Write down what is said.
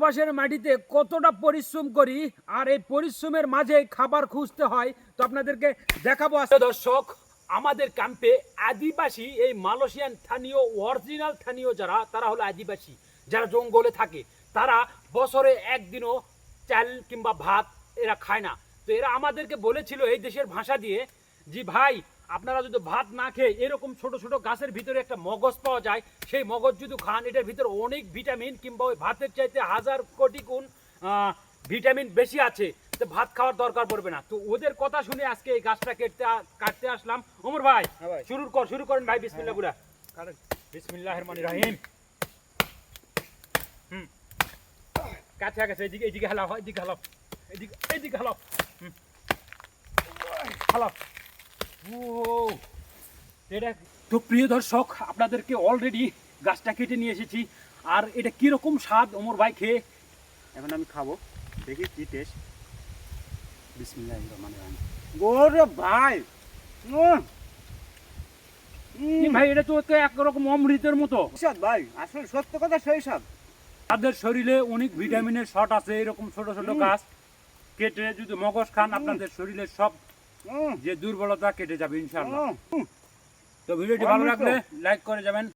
বাসের মাটিতে কতটা পরিশ্রম করি আর এই পরিশ্রমের মাঝে খাবার খুঁজতে হয় তো আপনাদেরকে দেখাবো আজকে দর্শক আমাদের ক্যাম্পে আদিবাসী এই মালয়েশিয়ান স্থানীয় অরিজিনাল স্থানীয় যারা তারা হলো আদিবাসী যারা জঙ্গলে থাকে তারা বছরে একদিনও চাল কিংবা ভাত এরা খায় না তো এরা আমাদেরকে বলেছিল এই দেশের ভাষা দিয়ে জি ভাই আপনারা যদি ভাত না খেয়ে এরকম ছোট ছোট গাছের ভিতরে একটা মগজ পাওয়া যায় সেই মগজ যদি খান এটার ভিতরে অনেক ভিটামিন কিংবা ওই ভাতের চাইতে হাজার কোটি গুণ ভিটামিন বেশি আছে তো ভাত খাওয়ার দরকার পড়বে না তো ওদের কথা শুনে আজকে এই গাছটা কাটতে আসলাম ওমর ভাই শুরু করেন ভাই বিসমিল্লাহ গুলা বিসমিল্লাহির রহমানির রহিম কাছে গেছে এদিকে হালাও এদিকে হালাও এদিকে হালাও হালাও ও এটা তো প্রিয় দর্শক আপনাদেরকে অলরেডি গাছটা কেটে নিয়ে এসেছি আর এটা কিরকম স্বাদ ওমর ভাই খেয়ে এখন আমি খাবো দেখি কি টেস্ট বিসমিল্লাহির রহমানির রহিম ওরে ভাই ভাই এটা তো একরকম অমৃতের মতো সৎ ভাই আসলে সত্য কথা সেই সব তাদের শরীরে অনেক ভিটামিনের শর্ট আছে এরকম ছোট ছোট গাছ কেটে যদি মগজ খান আপনাদের শরীরের সব যে দুর্বলতা কেটে যাবে ইনশাআল্লাহ তো ভিডিওটি ভালো লাগলে লাইক করে যাবেন